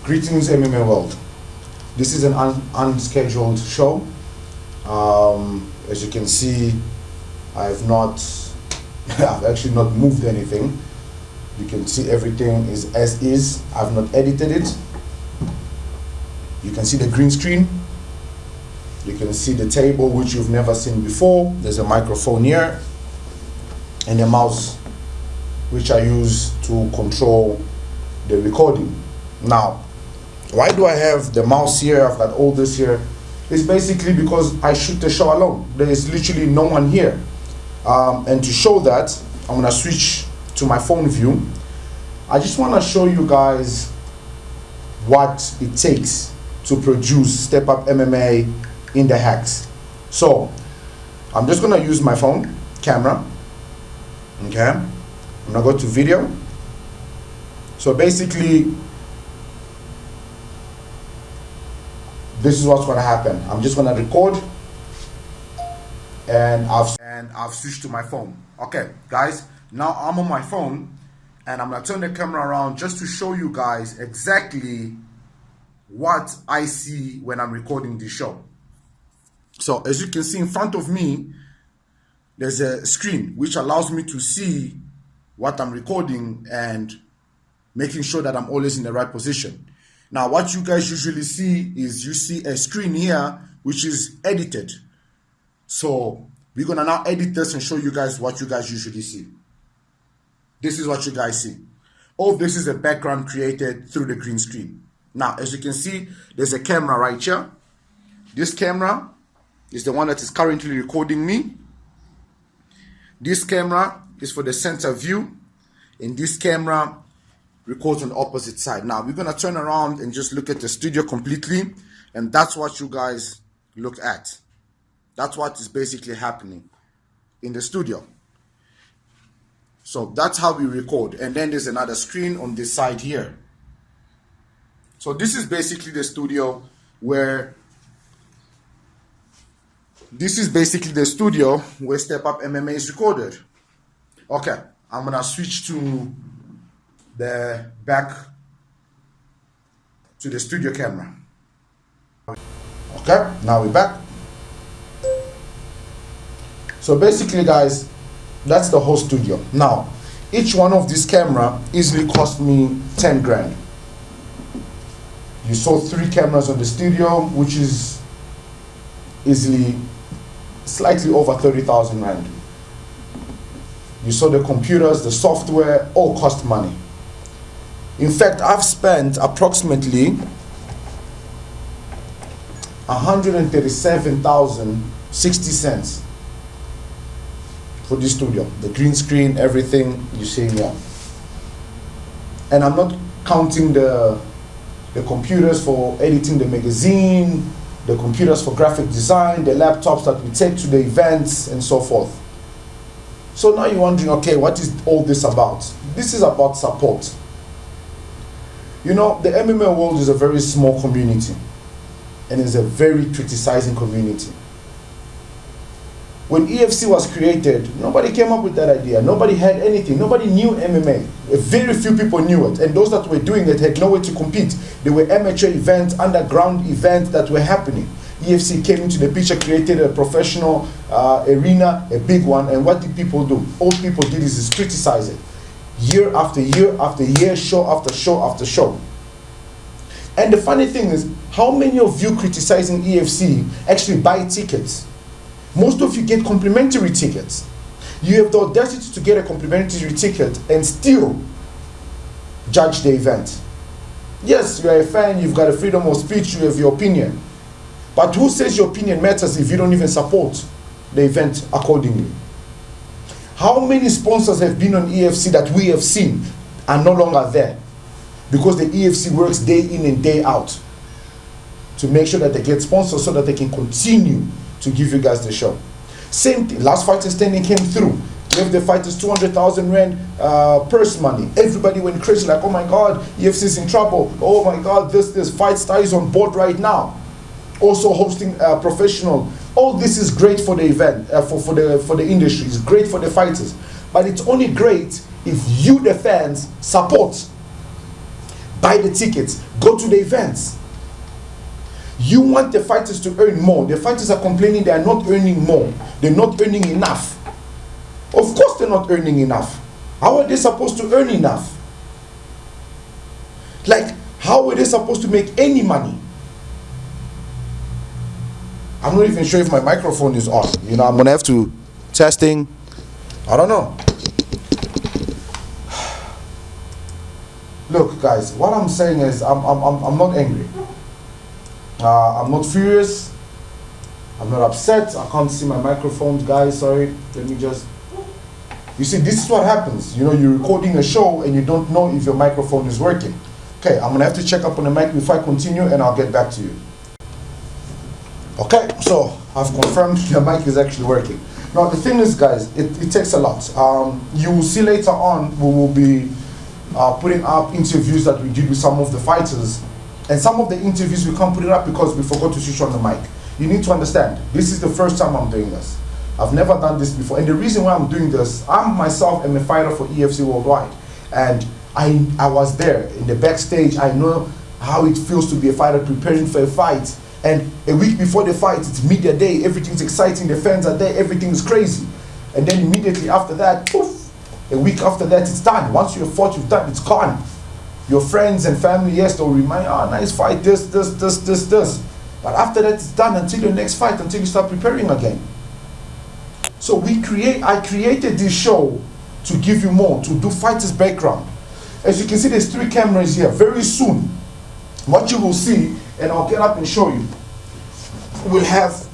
Greetings MMA world. This is an unscheduled show. As you can see, I've actually not moved anything. You can see everything is as is. I've not edited it. You can see the green screen. You can see the table, which you've never seen before. There's a microphone here and a mouse, which I use to control the recording. Now, why do I have the mouse here? I've got all this here. It's basically because I shoot the show alone. There is literally no one here. And to show that, I'm gonna switch to my phone view. I just wanna show you guys what it takes to produce Step Up MMA in the hacks. So, I'm just gonna use my phone camera. Okay, I'm gonna go to video. So basically, this is what's gonna happen. I'm just gonna record, and I've switched to my phone. Okay, guys, now I'm on my phone, and I'm gonna turn the camera around just to show you guys exactly what I see when I'm recording this show. So as you can see in front of me, there's a screen which allows me to see what I'm recording and making sure that I'm always in the right position. Now, what you guys usually see is you see a screen here which is edited. So we're gonna now edit this and show you guys what you guys usually see. This is what you guys see. All this is a background created through the green screen. Now, as you can see, there's a camera right here. This camera is the one that is currently recording me. This camera is for the center view, and this camera records on the opposite side. Now we're gonna turn around and just look at the studio completely, and that's what you guys look at. That's what is basically happening in the studio. So that's how we record. And then there's another screen on this side here. So this is basically the studio where Step Up MMA is recorded. Okay, I'm gonna switch to the back to the studio camera. Okay, now we're back. So basically, guys, that's the whole studio. Now, each one of this camera easily cost me 10 grand. You saw 3 cameras on the studio, which is easily slightly over 30,000 rand. You saw the computers, the software, all cost money. In fact, I've spent approximately 137,060 cents for this studio. The green screen, everything you see here. And I'm not counting the computers for editing the magazine, the computers for graphic design, the laptops that we take to the events, and so forth. So now you're wondering, okay, what is all this about? This is about support. You know, the MMA world is a very small community, and it's a very criticizing community. When EFC was created, nobody came up with that idea. Nobody had anything. Nobody knew MMA. Very few people knew it. And those that were doing it had nowhere to compete. There were amateur events, underground events that were happening. EFC came into the picture, created a professional arena, a big one. And what did people do? All people did is criticize it. Year after year after year, show after show after show. And the funny thing is, how many of you criticizing EFC actually buy tickets? Most of you get complimentary tickets. You have the audacity to get a complimentary ticket and still judge the event. Yes, you are a fan, you've got a freedom of speech, you have your opinion. But who says your opinion matters if you don't even support the event accordingly? How many sponsors have been on EFC that we have seen are no longer there? Because the EFC works day in and day out to make sure that they get sponsors so that they can continue to give you guys the show. Same thing, Last Fighter Standing came through. Gave the fighters 200,000 rand purse money. Everybody went crazy like, oh my God, EFC is in trouble. Oh my God, this Fight Star is on board right now. Also hosting professional. All this is great for the event, for the industry. It's great for the fighters. But it's only great if you, the fans, support. Buy the tickets, Go to the events. You want the fighters to earn more. The fighters are complaining they are not earning more. They're not earning enough. Of course they're not earning enough. How are they supposed to earn enough? Like, how are they supposed to make any money? I'm not even sure if my microphone is on. You know, I'm gonna have to testing. I don't know. Look, guys, what I'm saying is I'm not angry. I'm not furious. I'm not upset. I can't see my microphone, guys. Sorry. Let me just. You see, this is what happens. You know, you're recording a show and you don't know if your microphone is working. Okay, I'm gonna have to check up on the mic before I continue, and I'll get back to you. Okay, so I've confirmed the mic is actually working. Now the thing is, guys, it takes a lot. You will see later on we will be putting up interviews that we did with some of the fighters, and some of the interviews we can't put it up because we forgot to switch on the mic. You need to understand, this is the first time I'm doing this. I've never done this before, and the reason why I'm doing this, I myself am a fighter for EFC Worldwide, and I was there in the backstage. I know how it feels to be a fighter preparing for a fight. And a week before the fight, it's media day, everything's exciting, the fans are there, everything's crazy. And then immediately after that, poof, a week after that, it's done. Once you've fought, you've done, it's gone. Your friends and family, yes, they'll remind you, oh, nice fight, this. But after that, it's done until your next fight, until you start preparing again. So I created this show to give you more, to do fighters' background. As you can see, there's 3 cameras here. Very soon, what you will see, and I'll get up and show you, we'll have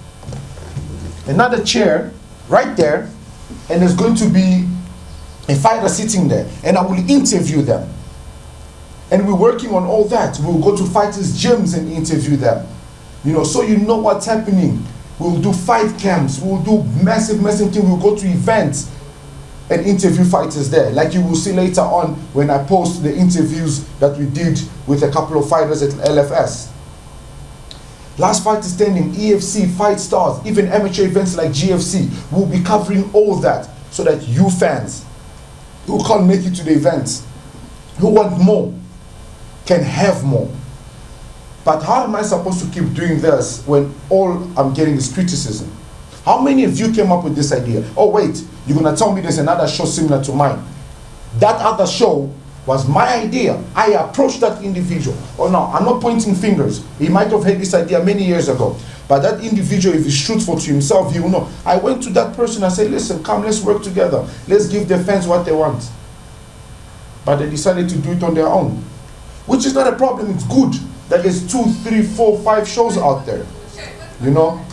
another chair right there, and there's going to be a fighter sitting there, and I will interview them. And we're working on all that. We'll go to fighters' gyms and interview them. You know, so you know what's happening. We'll do fight camps. We'll do massive things. We'll go to events and interview fighters there. Like you will see later on when I post the interviews that we did with a couple of fighters at LFS. Last Fight Standing, EFC, Fight Stars, even amateur events like GFC. We'll be covering all that so that you fans who can't make it to the events, who want more, can have more. But how am I supposed to keep doing this when all I'm getting is criticism? How many of you came up with this idea? Oh wait, you're gonna tell me there's another show similar to mine. That other show was my idea. I approached that individual. Oh no, I'm not pointing fingers. He might have had this idea many years ago. But that individual, if he's truthful to himself, he will know. I went to that person, I said, listen, come, let's work together. Let's give the fans what they want. But they decided to do it on their own. Which is not a problem, it's good that there's 2, 3, 4, 5 shows out there. You know?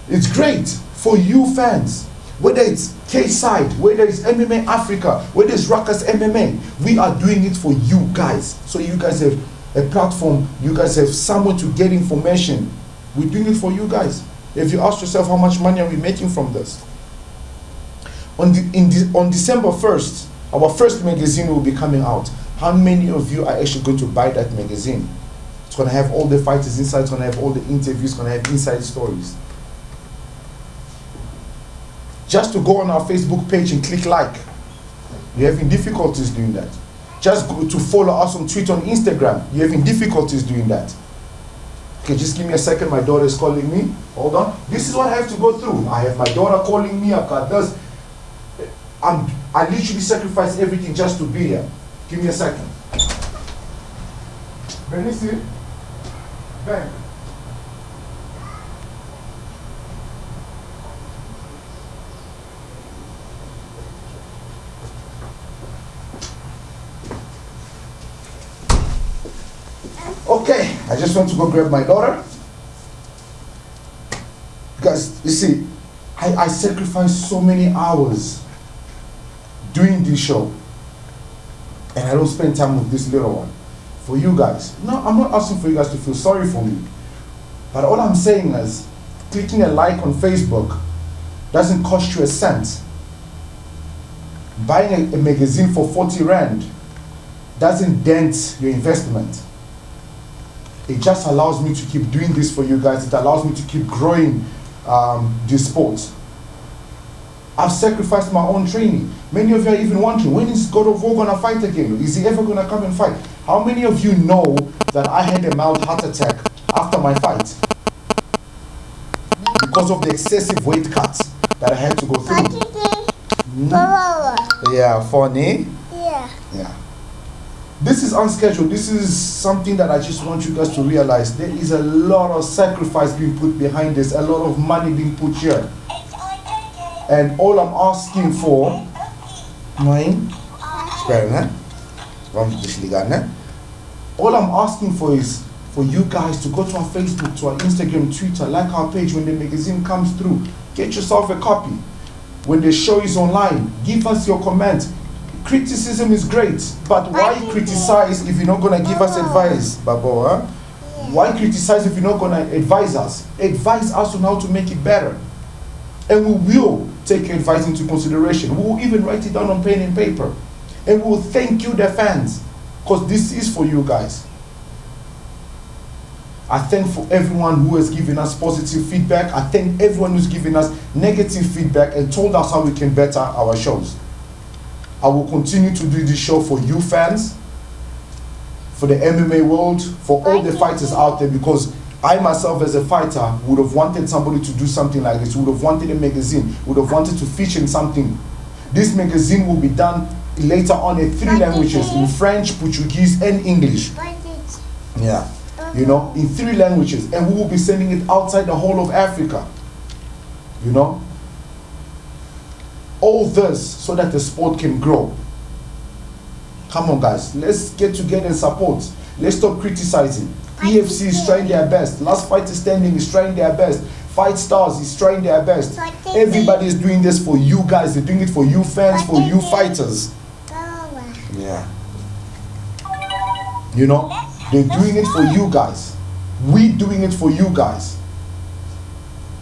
It's great for you fans. Whether it's K-Side, whether it's MMA Africa, whether it's Ruckus MMA, we are doing it for you guys. So you guys have a platform, you guys have somewhere to get information. We're doing it for you guys. If you ask yourself how much money are we making from this? On December 1st, our first magazine will be coming out. How many of you are actually going to buy that magazine? It's going to have all the fighters inside, it's going to have all the interviews, it's going to have inside stories. Just to go on our Facebook page and click like, you're having difficulties doing that. Just go to follow us on Twitter and Instagram, you're having difficulties doing that. Okay, just give me a second, my daughter is calling me. Hold on. This is what I have to go through. I have my daughter calling me, I've got this. I literally sacrifice everything just to be here. Give me a second. Benici, bang. Okay, I just want to go grab my daughter. Because, you see, I sacrifice so many hours doing this show. And I don't spend time with this little one. For you guys. No, I'm not asking for you guys to feel sorry for me. But all I'm saying is, clicking a like on Facebook doesn't cost you a cent. Buying a magazine for 40 Rand doesn't dent your investment. It just allows me to keep doing this for you guys. It allows me to keep growing this sport. I've sacrificed my own training. Many of you are even wondering, when is God of War going to fight again? Is he ever going to come and fight? How many of you know that I had a mild heart attack after my fight? Because of the excessive weight cuts that I had to go through. Yeah, funny. Yeah. This is unscheduled. This is something that I just want you guys to realize. There is a lot of sacrifice being put behind this, a lot of money being put here. And all I'm asking for, all I'm asking for is for you guys to go to our Facebook, to our Instagram, Twitter, like our page when the magazine comes through. Get yourself a copy. When the show is online, give us your comment. Criticism is great, but why criticize if you're not going to give us advice, Babo? Huh? Why criticize if you're not going to advise us? Advise us on how to make it better. And we will take your advice into consideration. We will even write it down on pen and paper. And we will thank you, the fans, because this is for you guys. I thank for everyone who has given us positive feedback. I thank everyone who's given us negative feedback and told us how we can better our shows. I will continue to do this show for you fans, for the MMA world, for all the fighters out there, because I myself as a fighter would have wanted somebody to do something like this, would have wanted a magazine, would have wanted to feature in something. This magazine will be done later on in 3 languages, in French, Portuguese, and English. Yeah, you know, in 3 languages, and we will be sending it outside the whole of Africa, you know. All this so that the sport can grow. Come on guys, let's get together and support. Let's stop criticizing. EFC is trying their best. Last Fighter Standing is trying their best. Fight Stars is trying their best. Everybody is doing this for you guys. They're doing it for you fans, for you fighters. Yeah. You know, they're doing it for you guys. We're doing it for you guys.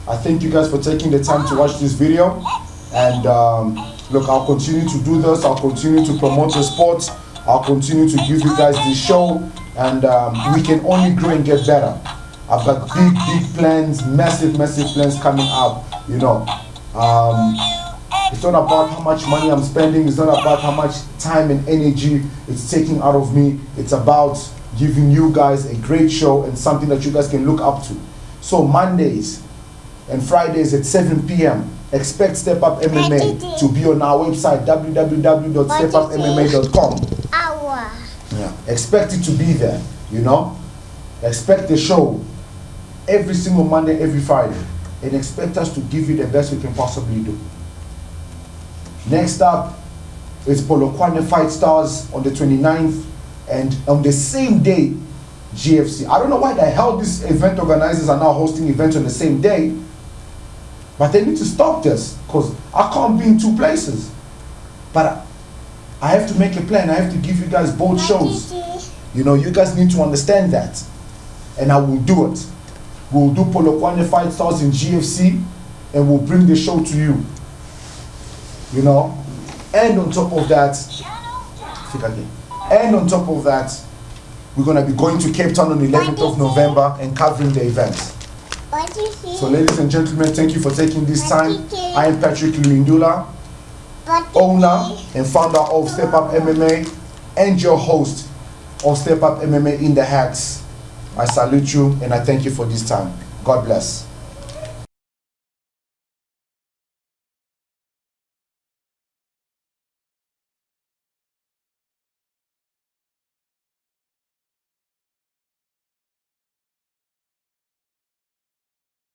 I thank you guys for taking the time to watch this video. And look, I'll continue to do this. I'll continue to promote the sport. I'll continue to give you guys this show. And we can only grow and get better. I've got big plans, massive plans coming up, you know. It's not about how much money I'm spending. It's not about how much time and energy it's taking out of me. It's about giving you guys a great show and something that you guys can look up to. So Mondays and Fridays at 7 p.m. expect Step Up MMA to be on our website, www.stepupmma.com. Yeah, expect it to be there, you know. Expect the show every single Monday, every Friday, and expect us to give you the best we can possibly do. Next up is Polokwane Fight Stars on the 29th, and on the same day, GFC. I don't know why the hell these event organizers are now hosting events on the same day, but they need to stop this, because I can't be in 2 places. But I have to make a plan. I have to give you guys both shows. You know, you guys need to understand that. And I will do it. We'll do Polokwane Fight Stars in GFC, and we'll bring the show to you. You know? And on top of that, we're going to be going to Cape Town on the 11th of November and covering the event. So ladies and gentlemen, thank you for taking this time. I am Patrick Luindula, owner and founder of Step Up MMA and your host of Step Up MMA in the Hacks. I salute you and I thank you for this time. God bless.